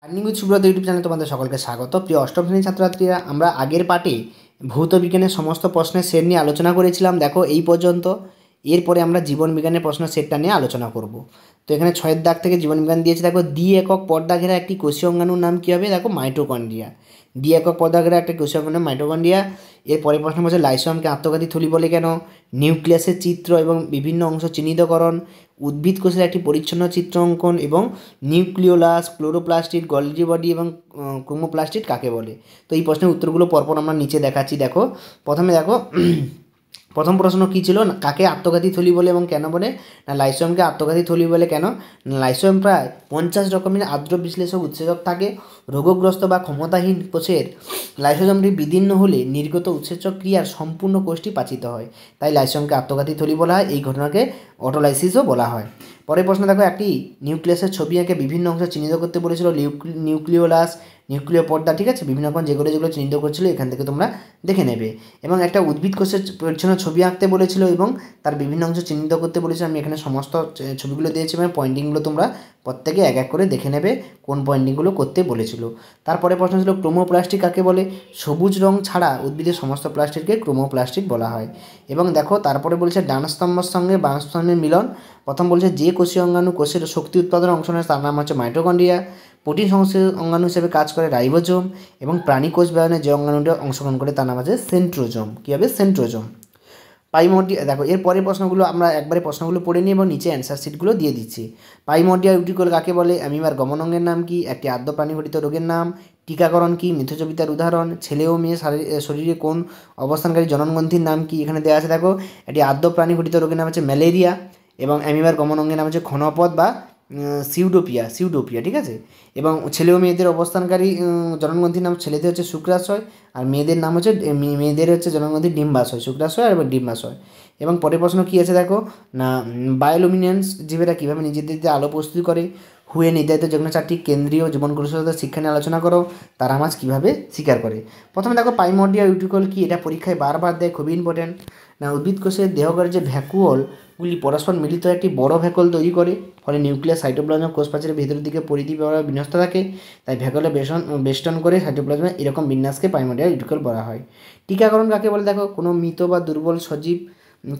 Learning with Subrata YouTube চ্যানেলে তোমাদের সকলকে স্বাগত। প্রিয় অষ্টম শ্রেণীর ছাত্রছাত্রীরা, আমরা আগের পার্টে ভৌত বিজ্ঞানের সমস্ত প্রশ্নের সেট নিয়ে আলোচনা করেছিলাম। দেখো এই পর্যন্ত। এরপরে আমরা জীবন বিজ্ঞানের প্রশ্ন সেটটা নিয়ে আলোচনা করব। তো এখানে 6 দাগ থেকে জীবন বিজ্ঞান দিয়েছে। দেখো দ্বি একক পর্দা ঘেরা একটি কোষীয় অঙ্গাণুর নাম কী হবে? দেখো মাইটোকন্ড্রিয়া। দ্বি একক পর্দা ঘেরা একটা কোষীয় অঙ্গাণু মাইটোকন্ড্রিয়া। এর পরের প্রশ্ন বলছে লাইসোমকে আত্মঘাতী থলি বলে কেন? নিউক্লিয়াসের চিত্র এবং বিভিন্ন অংশ চিহ্নিতকরণ, উদ্ভিদ কোষের একটি পরিচ্ছন্ন চিত্র অঙ্কন এবং নিউক্লিওলাস, ক্লোরোপ্লাস্টিড, গলজি বডি এবং ক্রোমোপ্লাস্টিড কাকে বলে? তো এই প্রশ্নের উত্তরগুলো পরপর আমরা নিচে দেখাচ্ছি। দেখো প্রথমে দেখো প্রথম প্রশ্ন কী ছিল? কাকে আত্মঘাতী থলি বলে এবং কেন বলে? না লাইসোমকে আত্মঘাতী থলি বলে কেন? লাইসোম প্রায় 50 রকমের আর্দ্র বিশ্লেষক উৎসেচক থাকে। রোগগ্রস্ত বা ক্ষমতাহীন কোষের লাইসোজোমটি বিদীর্ণ হলে নির্গত উৎসেচক ক্রিয়ার সম্পূর্ণ কোষটি পাচিত হয়, তাই লাইসোমকে আত্মঘাতী থলি বলা হয়। এই ঘটনাকে অটোলাইসিসও বলা হয়। পরের প্রশ্ন দেখো, একটি নিউক্লিয়াসের ছবি এঁকে বিভিন্ন অংশ চিহ্নিত করতে বলেছিল নিউক্লিওলাস, নিউক্লিয় পর্দা, ঠিক আছে? বিভিন্ন রকম যেগুলো চিহ্নিত করছিল এখান থেকে তোমরা দেখে নেবে। এবং একটা উদ্ভিদ কোষের পরিচ্ছন্ন ছবি আঁকতে বলেছিল এবং তার বিভিন্ন অংশ চিহ্নিত করতে বলেছিল। আমি এখানে সমস্ত ছবিগুলো দিয়েছি এবং পয়েন্টিংগুলো তোমরা প্রত্যেকে এক এক করে দেখে নেবে কোন পয়েন্টিংগুলো করতে বলেছিল। তারপরে প্রশ্ন ছিল ক্রোমোপ্লাস্টিক কাকে বলে? সবুজ রং ছাড়া উদ্ভিদের সমস্ত প্লাস্টিককে ক্রোমোপ্লাস্টিক বলা হয়। এবং দেখো তারপরে বলছে ডান স্তম্ভের সঙ্গে বাম স্তম্ভের মিলন। প্রথম বলছে যে কোষীয় অঙ্গাণু কোষের শক্তি উৎপাদনের অংশ নেয় তার নাম হচ্ছে মাইটোকন্ড্রিয়া। প্রোটিন সংশ্লেষক অঙ্গাণু হিসেবে কাজ করে রাইবোজোম এবং প্রাণী কোষ ব্যবহারে যে অঙ্গাণুটা অংশগ্রহণ করে তার নাম আছে সেন্ট্রোজোম। কী হবে? সেন্ট্রোজোম। প্রাইমর্ডিয়া, দেখো এর পরের প্রশ্নগুলো আমরা একবারে প্রশ্নগুলো পড়ে নিই এবং নিচে অ্যান্সার শিটগুলো দিয়ে দিচ্ছি। প্রাইমর্ডিয়া ইউটিকল কাকে বলে? অ্যামিবার গমন অঙ্গের নাম কি? একটি আদ্য প্রাণীঘটিত রোগের নাম। টিকাকরণ কি? মিথজবিতার উদাহরণ। ছেলে ও মেয়ে শরীরে কোন অবস্থানকারী জননগ্রন্থির নাম কি? এখানে দেওয়া আছে। দেখো একটি আদ্য প্রাণীঘটিত রোগের নাম হচ্ছে ম্যালেরিয়া এবং অ্যামিবার গমন অঙ্গের নাম হচ্ছে ক্ষণপথ বা সিউডোপিয়া, ঠিক আছে? এবং ছেলে ও মেয়েদের অবস্থানকারী জননগ্রন্থির নাম, ছেলেদের হচ্ছে শুক্রাশয় আর মেয়েদের নাম হচ্ছে মেয়েদের হচ্ছে জননগ্রন্থি ডিম্বাশয়, শুক্রাশয় আর ডিম্বাশয়। এবং পরের প্রশ্ন কী আছে দেখো না, বায়োলুমিনেন্স জীবেরা কীভাবে নিজেদের আলো প্রস্তুত করে? হুয়ে নির্ধারিত যেকোনো 4টি কেন্দ্রীয় জীবন কৌশলতার শিক্ষা নিয়ে আলোচনা করো। তারা মাছ কীভাবে শিকার করে? প্রথমে দেখো প্রাইমর্ডিয়া ইউটিকল কি, এটা পরীক্ষায় বারবার দেয়, খুবই ইম্পর্টেন্ট। না উদ্ভিদ কোষের দেহগড়ের যে ভ্যাকুওলগুলি পরস্পর মিলিত হয়ে একটি বড় ভ্যাকুওল তৈরি করে, ফলে নিউক্লিয়াস সাইটোপ্লাজম কোষ প্রাচীরের ভেতরের দিকে পরিধি ব্যবহার বিন্যস্ত থাকে, তাই ভ্যাকুওলে বেষ্টন করে সাইটোপ্লাজমে এরকম বিন্যাসকে প্রাইমর্ডিয়া ইউটিকল বলা হয়। টিকাকরণ কাকে বলে? দেখো কোনো মৃত বা দুর্বল সজীব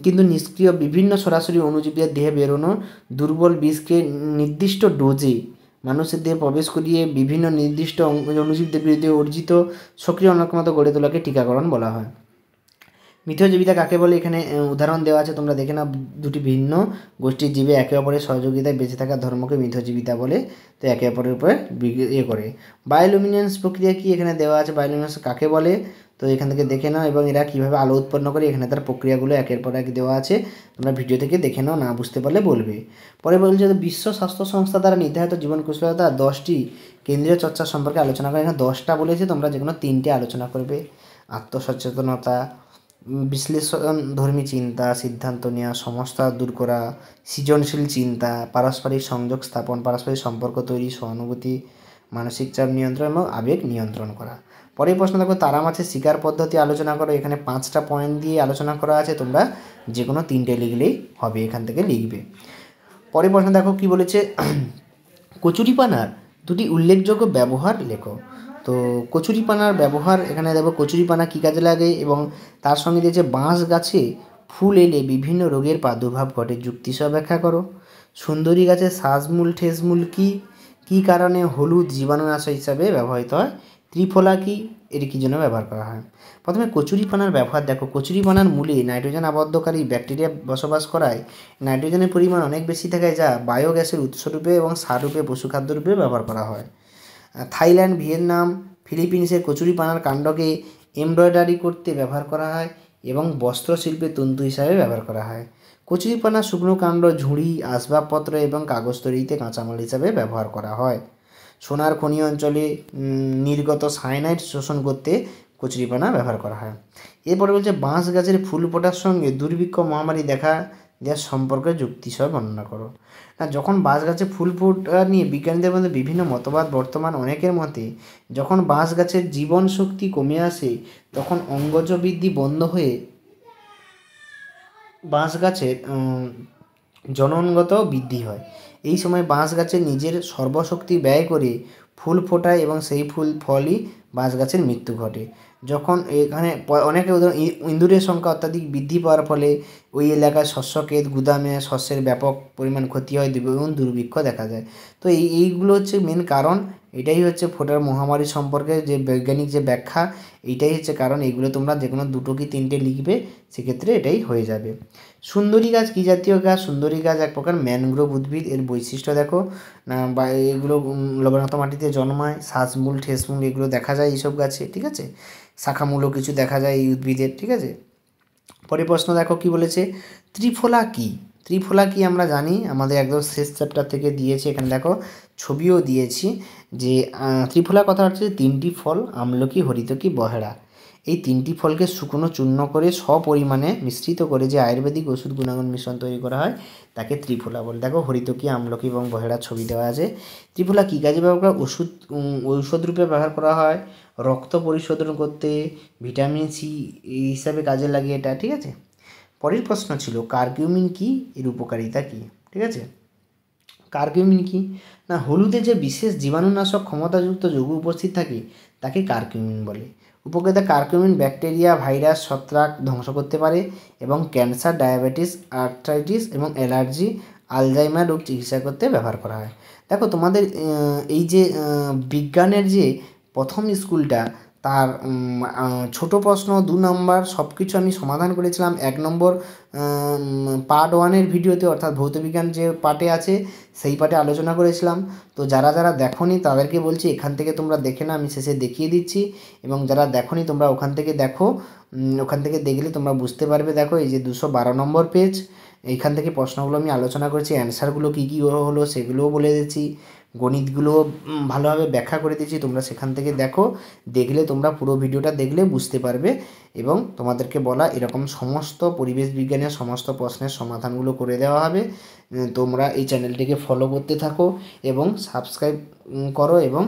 কিন্তু নিষ্ক্রিয় বিভিন্ন সরাসরি অণুজীবদের দেহে বেরোনো দুর্বল বিষকে নির্দিষ্ট ডোজে মানুষের দেহে প্রবেশ করিয়ে বিভিন্ন নির্দিষ্ট অণুজীবদের বিরুদ্ধে অর্জিত সক্রিয় অনাক্রমতা গড়ে তোলাকে টিকাকরণ বলা হয়। মিথজীবিতা কাকে বলে? এখানে উদাহরণ দেওয়া আছে, তোমরা দেখে নাও। দুটি ভিন্ন গোষ্ঠীর জীবে একে অপরের সহযোগিতায় বেঁচে থাকার ধর্মকে মিথজীবিতা বলে, তো একে অপরের উপরে করে। বায়োলুমিনেন্স প্রক্রিয়া কি? এখানে দেওয়া আছে বায়োলুমিনেন্স কাকে বলে, তো এখান থেকে দেখে নাও। এবং এরা কীভাবে আলো উৎপন্ন করে এখানে তার প্রক্রিয়াগুলো একের পর এক দেওয়া আছে, তোমরা ভিডিও থেকে দেখে নাও, না বুঝতে পারলে বলবে। পরে বলছে বিশ্ব স্বাস্থ্য সংস্থা দ্বারা নির্ধারিত জীবন কুশলতা 10টি কেন্দ্রীয় চর্চা সম্পর্কে আলোচনা করে। এখানে 10টা বলেছে, তোমরা যে কোনো 3টে আলোচনা করবে। আত্মসচেতনতা, বিশ্লেষণ ধর্মী চিন্তা, সিদ্ধান্ত নেওয়া, সমস্যা দূর করা, সৃজনশীল চিন্তা, পারস্পরিক সংযোগ স্থাপন, পারস্পরিক সম্পর্ক তৈরি, সহানুভূতি, মানসিক চাপ নিয়ন্ত্রণ এবং আবেগ নিয়ন্ত্রণ করা। পরের প্রশ্ন দেখো তারা মাছের শিকার পদ্ধতি আলোচনা করো। এখানে 5টা পয়েন্ট দিয়ে আলোচনা করা আছে, তোমরা যে কোনো 3টে লিখলেই হবে, এখান থেকে লিখবে। পরের প্রশ্ন দেখো কি বলেছে, কচুরিপানার 2টি উল্লেখযোগ্য ব্যবহার লেখো। তো কচুরিপানার ব্যবহার, এখানে দেখো কচুরিপানা কী কাজে লাগে এবং তার সঙ্গে দিয়েছে বাঁশ গাছে ফুল এলে বিভিন্ন রোগের প্রাদুর্ভাব ঘটে, যুক্তি সহ ব্যাখ্যা করো। সুন্দরী গাছের শ্বাসমূল ঠেসমূল কী কারণে হলুদ জীবাণুনাশক হিসাবে ব্যবহৃত হয়? ত্রিফলা কি, এর কী জন্য ব্যবহার করা হয়? প্রথমে কচুরিপানার ব্যবহার দেখো। কচুরিপানার মূলে নাইট্রোজেন আবদ্ধকারী ব্যাকটেরিয়া বসবাস করায় নাইট্রোজেনের পরিমাণ অনেক বেশি থাকে, যা বায়োগ্যাসের উৎসরূপে এবং সাররূপে পশুখাদ্যরূপে ব্যবহার করা হয়। থাইল্যান্ড, ভিয়েতনাম, ফিলিপিন্সের কচুরিপানার কাণ্ডকে এমব্রয়ডারি করতে ব্যবহার করা হয় এবং বস্ত্রশিল্পে তন্তু হিসাবে ব্যবহার করা হয়। কচুরিপানার শুকনো কাণ্ড ঝুড়ি, আসবাবপত্র এবং কাগজ তৈরিতে কাঁচামাল হিসাবে ব্যবহার করা হয়। সোনার খনি অঞ্চলে নির্গত সায়ানাইড শোষণ করতে কচুরিপানা ব্যবহার করা হয়। এরপরে বলছে বাঁশ গাছের ফুল ফোটার সঙ্গে দুর্ভিক্ষ মহামারী দেখা দেওয়ার সম্পর্কে যুক্তিসহ বর্ণনা করো। না যখন বাঁশ গাছে ফুল ফোটা নিয়ে বিজ্ঞানীদের মধ্যে বিভিন্ন মতবাদ বর্তমান। অনেকের মতে যখন বাঁশ গাছের জীবন শক্তি কমে আসে তখন অঙ্গজ বৃদ্ধি বন্ধ হয়ে বাঁশ গাছের জননগত বৃদ্ধি হয়। এই সময় বাঁশ গাছের নিজের সর্বশক্তি ব্যয় করে ফুল ফোটায় এবং সেই ফলই বাঁশ গাছের মৃত্যু ঘটে। যখন এখানে অনেকে উদাহরণ ইঁদুরের সংখ্যা অত্যাধিক বৃদ্ধি পাওয়ার ফলে ওই এলাকায় শস্যক্ষেত গুদামে শস্যের ব্যাপক পরিমাণ ক্ষতি হয় এবং দুর্ভিক্ষ দেখা যায়। তো এইগুলো হচ্ছে মেন কারণ। এটাই হচ্ছে ফোটার মহামারী সম্পর্কে যে বৈজ্ঞানিক যে ব্যাখ্যা, এইটাই হচ্ছে কারণ। এইগুলো তোমরা যে কোনো 2 কি 3টে লিখবে, সেক্ষেত্রে এটাই হয়ে যাবে। সুন্দরী গাছ কী জাতীয় গাছ? সুন্দরী গাছ এক প্রকার ম্যানগ্রোভ উদ্ভিদ। এর বৈশিষ্ট্য দেখো বা এগুলো লবণাক্ত মাটিতে জন্মায়। শ্বাসমূল ঠেসমূল এগুলো দেখা যায় এইসব গাছে, ঠিক আছে। শাখামূলও কিছু দেখা যায় এই উদ্ভিদের, ঠিক আছে। পরের প্রশ্ন দেখো কি বলেছে, ত্রিফলা কী? ত্রিফলা কী আমরা জানি, আমাদের একদম শেষ চ্যাপ্টার থেকে দিয়েছে। এখানে দেখো ছবিও দিয়েছি যে ত্রিফলা কথা হচ্ছে 3টি ফল আমলকি, হরিতকি, বহেড়া। এই 3টি ফলকে শুকনো চূর্ণ করে সপরিমাণে মিশ্রিত করে যে আয়ুর্বেদিক ওষুধ গুণাগুণ মিশ্রণ তৈরি করা হয় তাকে ত্রিফলা বলে। দেখো হরিতকি, আমলকি এবং বহেড়ার ছবি দেওয়া আছে। ত্রিফলা কী কাজে ব্যবহার করা? ঔষধ রূপে ব্যবহার করা হয়, রক্ত পরিশোধন করতে, ভিটামিন সি এই হিসাবে কাজে লাগে এটা, ঠিক আছে। পরের প্রশ্ন ছিল কারকিউমিন কী, এর উপকারিতা কী, ঠিক আছে। কারকিউমিন কী না, হলুদে যে বিশেষ জীবাণুনাশক ক্ষমতাযুক্ত যৌগ উপস্থিত থাকে তাকে কারকিউমিন বলে। উপকারিতা, কারকিউমিন ব্যাকটেরিয়া, ভাইরাস, ছত্রাক ধ্বংস করতে পারে এবং ক্যান্সার, ডায়াবেটিস, আর্থ্রাইটিস এবং অ্যালার্জি, আলজাইমার রোগ চিকিৎসা করতে ব্যবহার করা হয়। দেখো তোমাদের এই যে বিজ্ঞানের যে প্রথম স্কুলটা, তার ছোটো প্রশ্ন 2 নম্বর সব কিছু আমি সমাধান করেছিলাম 1 নম্বর পার্ট 1-এর ভিডিওতে, অর্থাৎ ভৌতবিজ্ঞান যে পার্টে আছে সেই পার্টে আলোচনা করেছিলাম। তো যারা দেখোনি তাদেরকে বলছি এখান থেকে তোমরা দেখে নাও, আমি শেষে দেখিয়ে দিচ্ছি। এবং যারা দেখোনি তোমরা ওখান থেকে দেখো, ওখান থেকে দেখলে তোমরা বুঝতে পারবে। দেখো এই যে 212 নম্বর পেজ, এইখান থেকে প্রশ্নগুলো আমি আলোচনা করেছি, অ্যান্সারগুলো কী কী হলো সেগুলোও বলে দিয়েছি, গণিতগুলোও ভালোভাবে ব্যাখ্যা করে দিয়েছি। তোমরা সেখান থেকে দেখো, দেখলে তোমরা পুরো ভিডিওটা দেখলে বুঝতে পারবে। এবং তোমাদেরকে বলা এরকম সমস্ত পরিবেশ বিজ্ঞানের সমস্ত প্রশ্নের সমাধানগুলো করে দেওয়া হবে। তোমরা এই চ্যানেলটিকে ফলো করতে থাকো এবং সাবস্ক্রাইব করো এবং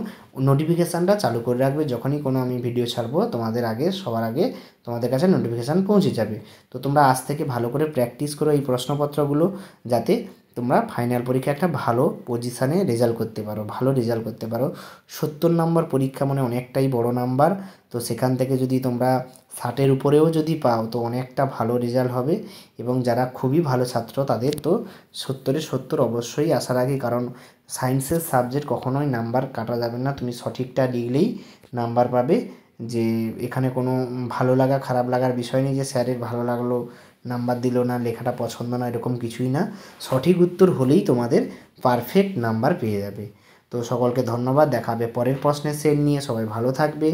নোটিফিকেশানটা চালু করে রাখবে। যখনই কোনো আমি ভিডিও ছাড়বো তোমাদের আগে, সবার আগে তোমাদের কাছে নোটিফিকেশান পৌঁছে যাবে। তো তোমরা আজ থেকে ভালো করে প্র্যাকটিস করো এই প্রশ্নপত্রগুলো, যাতে তোমরা ফাইনাল পরীক্ষায় একটা ভালো পজিশানে রেজাল্ট করতে পারো, ভালো রেজাল্ট করতে পারো। 70 নম্বর পরীক্ষা মানে অনেকটাই বড় নাম্বার। তো সেখান থেকে যদি তোমরা 60-এর উপরেও যদি পাও তো অনেকটা ভালো রেজাল্ট হবে। এবং যারা খুবই ভালো ছাত্র তাদের তো 70-এ 70 অবশ্যই আশা রাখি, কারণ সায়েন্সের সাবজেক্ট কখনোই নাম্বার কাটা যাবে না। তুমি সঠিকটা লিখলেই নাম্বার পাবে। যে এখানে কোনো ভালো লাগা খারাপ লাগার বিষয় নেই যে স্যারের ভালো লাগলো নাম্বার দিল না, লেখাটা পছন্দ না, এরকম কিছুই না। সঠিক উত্তর হলেই তোমাদের পারফেক্ট নাম্বার পেয়ে যাবে। তো সকলকে ধন্যবাদ, দেখা হবে পরের প্রশ্নের সেট নিয়ে। সবাই ভালো থাকবে।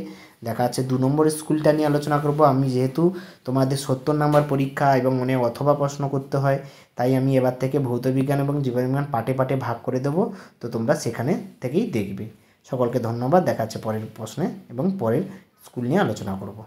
দেখা যাচ্ছে 2 নম্বর স্কুলটা নিয়ে আলোচনা করব আমি, যেহেতু তোমাদের 70 নম্বর পরীক্ষা এবং অনেক অথবা প্রশ্ন করতে হয়, তাই আমি এবার থেকে ভৌতবিজ্ঞান এবং জীববিজ্ঞান পার্টে পার্টে ভাগ করে দেবো। তো তোমরা সেখানে থেকেই দেখবে। সকলকে ধন্যবাদ, দেখা যাচ্ছে পরের প্রশ্নে এবং পরের স্কুল নিয়ে আলোচনা করব।